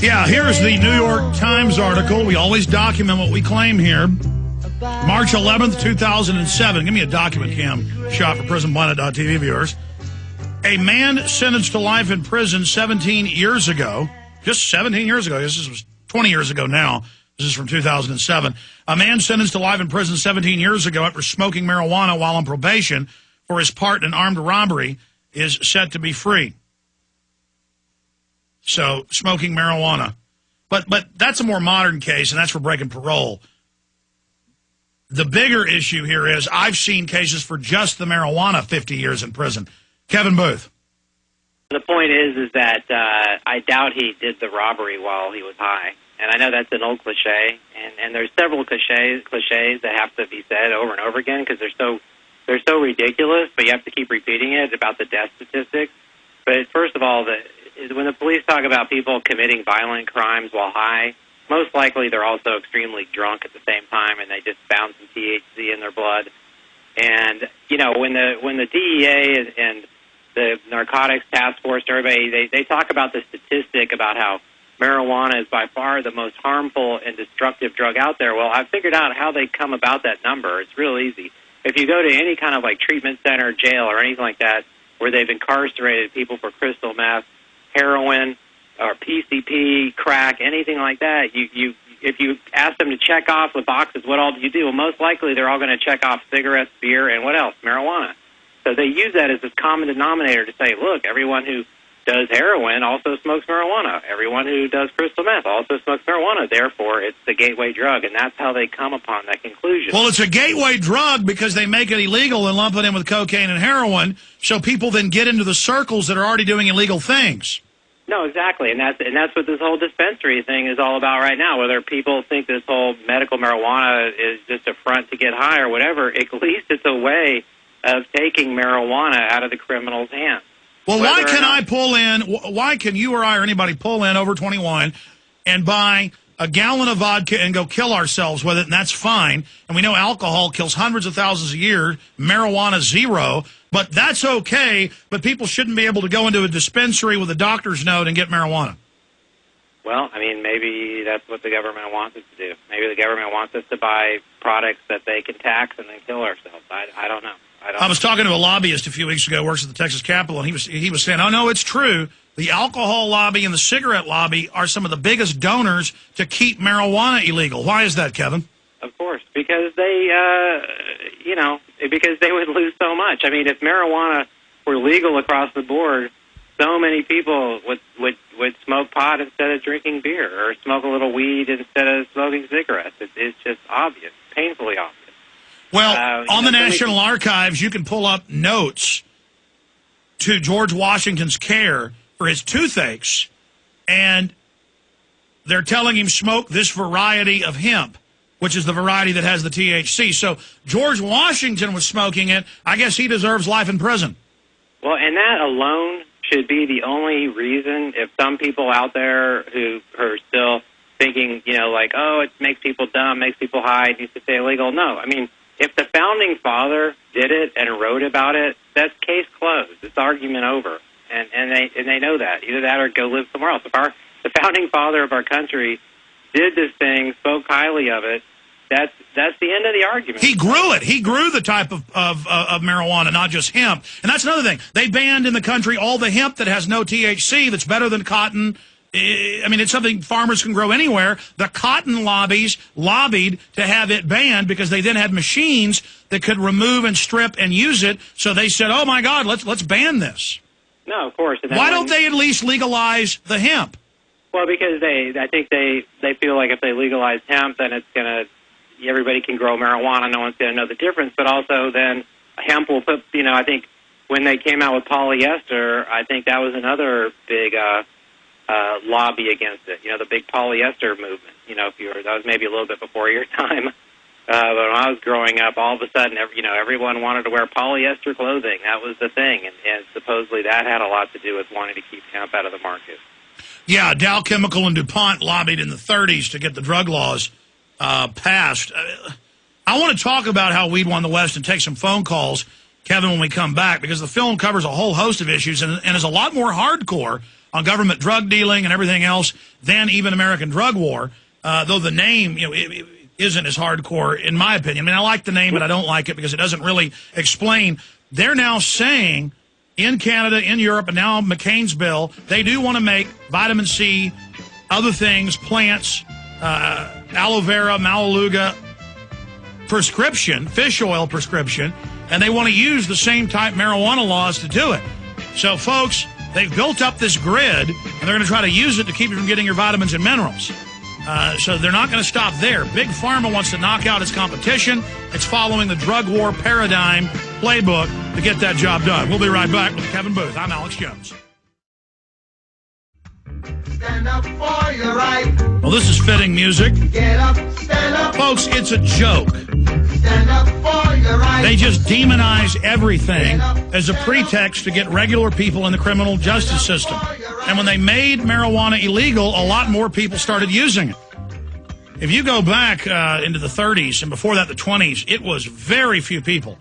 Yeah, here's the New York Times article. We always document what we claim here. March 11th, 2007. Give me a document cam shot for PrisonPlanet.tv viewers. A man sentenced to life in prison 17 years ago. Just 17 years ago. This was 20 years ago now. This is from 2007. A man sentenced to life in prison 17 years ago after smoking marijuana while on probation for his part in an armed robbery is set to be free. So, smoking marijuana. But that's a more modern case, and that's for breaking parole. The bigger issue here is I've seen cases for just the marijuana 50 years in prison. Kevin Booth. The point is that I doubt he did the robbery while he was high. And I know that's an old cliche, and there's several cliches that have to be said over and over again because they're so ridiculous, but you have to keep repeating it about the death statistics. But first of all, when the police talk about people committing violent crimes while high, most likely they're also extremely drunk at the same time, and they just found some THC in their blood. And you know, when the DEA and the Narcotics Task Force, everybody they talk about the statistic about how marijuana is by far the most harmful and destructive drug out there. Well, I've figured out how they come about that number. It's real easy. If you go to any kind of like treatment center, jail, or anything like that, where they've incarcerated people for crystal meth, heroin, or PCP, crack, anything like that, if you ask them to check off the boxes, what all do you do? Well, most likely they're all going to check off cigarettes, beer, and what else? Marijuana. So they use that as this common denominator to say, look, everyone who does heroin also smokes marijuana. Everyone who does crystal meth also smokes marijuana. Therefore, it's the gateway drug, and that's how they come upon that conclusion. Well, it's a gateway drug because they make it illegal and lump it in with cocaine and heroin, so people then get into the circles that are already doing illegal things. No, exactly, and that's what this whole dispensary thing is all about right now. Whether people think this whole medical marijuana is just a front to get high or whatever, at least it's a way of taking marijuana out of the criminal's hands. Well, why can you or I or anybody pull in over 21 and buy a gallon of vodka and go kill ourselves with it, and that's fine. And we know alcohol kills hundreds of thousands a year, marijuana zero, but that's okay, but people shouldn't be able to go into a dispensary with a doctor's note and get marijuana. Well, I mean, maybe that's what the government wants us to do. Maybe the government wants us to buy products that they can tax and then kill ourselves. I don't know. I was talking to a lobbyist a few weeks ago who works at the Texas Capitol, and he was saying, oh, no, it's true. The alcohol lobby and the cigarette lobby are some of the biggest donors to keep marijuana illegal. Why is that, Kevin? Of course, because they, because they would lose so much. I mean, if marijuana were legal across the board, so many people would smoke pot instead of drinking beer or smoke a little weed instead of smoking cigarettes. It's just obvious, painfully obvious. Well, on the National Archives, you can pull up notes to George Washington's care for his toothaches, and they're telling him smoke this variety of hemp, which is the variety that has the THC. So George Washington was smoking it. I guess he deserves life in prison. Well, and that alone should be the only reason if some people out there who are still thinking, like, oh, it makes people dumb, makes people high, it needs to stay illegal. No, I mean, if the founding father did it and wrote about it, that's case closed. It's argument over, and they know that. Either that or go live somewhere else. If the founding father of our country did this thing, spoke highly of it, that's the end of the argument. He grew it. He grew the type of marijuana, not just hemp. And that's another thing. They banned in the country all the hemp that has no THC. That's better than cotton. I mean, it's something farmers can grow anywhere. The cotton lobbies lobbied to have it banned because they then had machines that could remove and strip and use it. So they said, oh, my God, let's ban this. No, of course. Why don't they at least legalize the hemp? Well, because I think they feel like if they legalize hemp, then it's going to, everybody can grow marijuana. No one's going to know the difference. But also then hemp will put, I think when they came out with polyester, I think that was another big lobby against it. The big polyester movement. That was maybe a little bit before your time. But when I was growing up, all of a sudden, everyone wanted to wear polyester clothing. That was the thing, and supposedly that had a lot to do with wanting to keep hemp out of the market. Yeah, Dow Chemical and DuPont lobbied in the 30s to get the drug laws passed. I want to talk about how weed won the West and take some phone calls. Kevin, when we come back, because the film covers a whole host of issues and is a lot more hardcore on government drug dealing and everything else than even American Drug War, though the name, it isn't as hardcore, in my opinion. I mean, I like the name, but I don't like it because it doesn't really explain. They're now saying in Canada, in Europe, and now McCain's bill, they do want to make vitamin C, other things, plants, aloe vera, melaleuca, prescription, fish oil prescription, and they want to use the same type marijuana laws to do it. So, folks, they've built up this grid, and they're going to try to use it to keep you from getting your vitamins and minerals. So they're not going to stop there. Big Pharma wants to knock out its competition. It's following the drug war paradigm playbook to get that job done. We'll be right back with Kevin Booth. I'm Alex Jones. Stand up for your right. Well, this is fitting music. Get up, stand up. Folks, it's a joke. Stand up for your right. They just demonize everything as a pretext to get regular people in the criminal justice system. And when they made marijuana illegal, a lot more people started using it. If you go back into the 30s and before that the 20s, it was very few people.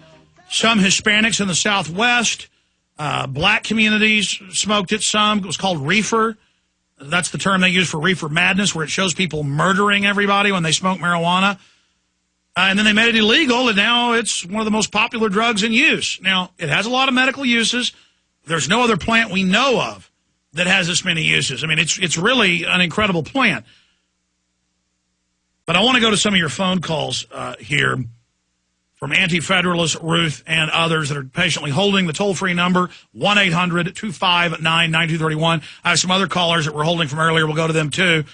Some Hispanics in the Southwest, black communities smoked it some. It was called reefer. That's the term they use for reefer madness, where it shows people murdering everybody when they smoke marijuana. And then they made it illegal, and now it's one of the most popular drugs in use. Now, it has a lot of medical uses. There's no other plant we know of that has this many uses. I mean, it's really an incredible plant. But I want to go to some of your phone calls here from Anti-Federalist Ruth and others that are patiently holding the toll-free number, 1-800-259-9231. I have some other callers that we're holding from earlier. We'll go to them, too.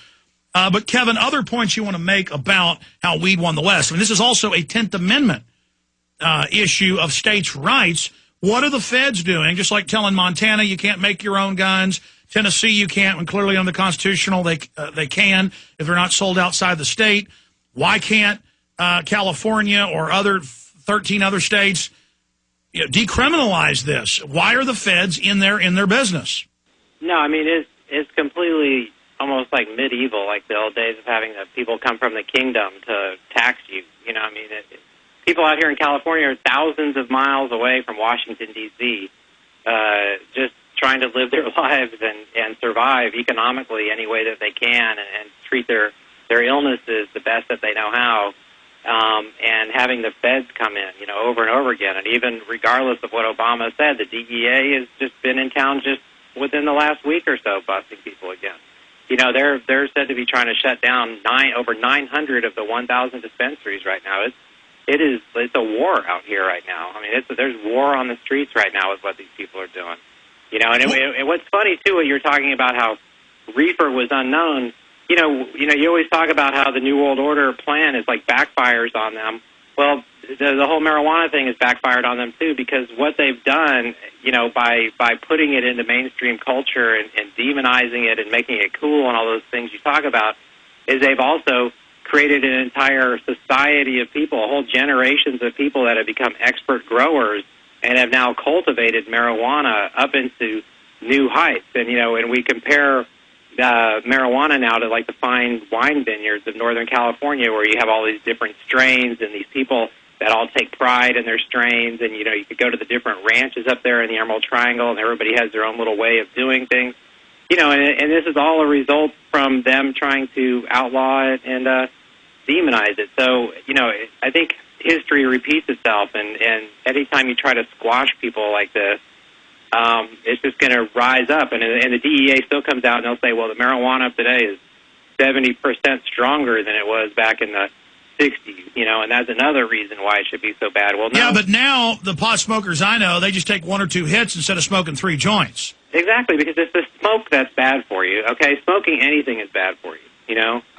But, Kevin, other points you want to make about how weed won the West. I mean, this is also a 10th Amendment issue of states' rights. What are the feds doing? Just like telling Montana you can't make your own guns, Tennessee you can't, when clearly under the constitutional they can if they're not sold outside the state. Why can't California or 13 other states decriminalize this? Why are the feds in their business? No, I mean, it's completely almost like medieval, like the old days of having the people come from the kingdom to tax you. You know, I mean, people out here in California are thousands of miles away from Washington, D.C., just trying to live their lives and survive economically any way that they can and treat their illnesses the best that they know how. And having the feds come in, over and over again. And even regardless of what Obama said, the DEA has just been in town just within the last week or so busting people again. They're said to be trying to shut down over 900 of the 1,000 dispensaries right now. It's a war out here right now. I mean, there's war on the streets right now with what these people are doing. And what's funny too, what you're talking about how reefer was unknown. You always talk about how the New World Order plan is like backfires on them. Well, the whole marijuana thing has backfired on them too, because what they've done, by putting it into mainstream culture and demonizing it and making it cool and all those things you talk about, is they've also created an entire society of people, whole generations of people that have become expert growers and have now cultivated marijuana up into new heights. And, and we compare marijuana now to like the fine wine vineyards of Northern California, where you have all these different strains and these people that all take pride in their strains. And, you could go to the different ranches up there in the Emerald Triangle, and everybody has their own little way of doing things. And this is all a result from them trying to outlaw it and demonize it. So, I think history repeats itself, and anytime you try to squash people like this, it's just going to rise up. And the DEA still comes out and they'll say, well, the marijuana of today is 70% stronger than it was back in the 60s, and that's another reason why it should be so bad. Well, no. Yeah, but now the pot smokers I know, they just take 1 or 2 hits instead of smoking 3 joints. Exactly, because it's the smoke that's bad for you, okay? Smoking anything is bad for you,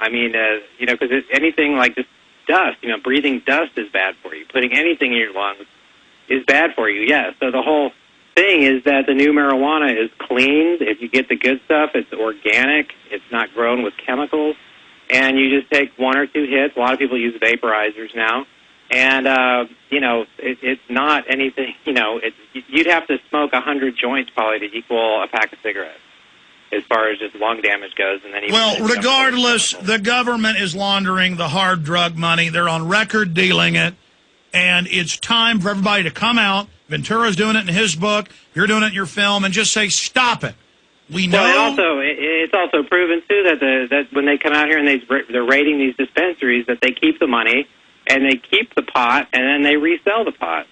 I mean, because anything like this dust, breathing dust is bad for you. Putting anything in your lungs is bad for you, yeah. So the whole thing is that the new marijuana is cleaned. If you get the good stuff, it's organic. It's not grown with chemicals. And you just take 1 or 2 hits. A lot of people use vaporizers now. And, it's not anything, you'd have to smoke 100 joints probably to equal a pack of cigarettes as far as just lung damage goes. And then regardless, the government is laundering the hard drug money. They're on record dealing it. And it's time for everybody to come out Ventura's doing it in his book. You're doing it in your film, and just say, stop it. We know. Well, it's also proven too that when they come out here and they're raiding these dispensaries, that they keep the money and they keep the pot and then they resell the pot.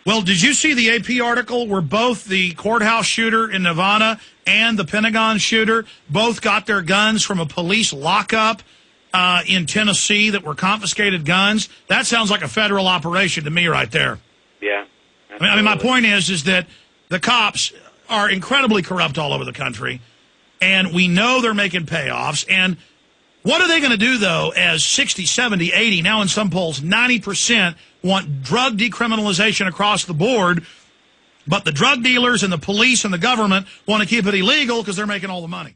Well, did you see the AP article where both the courthouse shooter in Nevada and the Pentagon shooter both got their guns from a police lockup in Tennessee that were confiscated guns? That sounds like a federal operation to me right there. Yeah. I mean, my point is that the cops are incredibly corrupt all over the country, and we know they're making payoffs. And what are they going to do, though, as 60, 70, 80, now in some polls, 90% want drug decriminalization across the board, but the drug dealers and the police and the government want to keep it illegal because they're making all the money?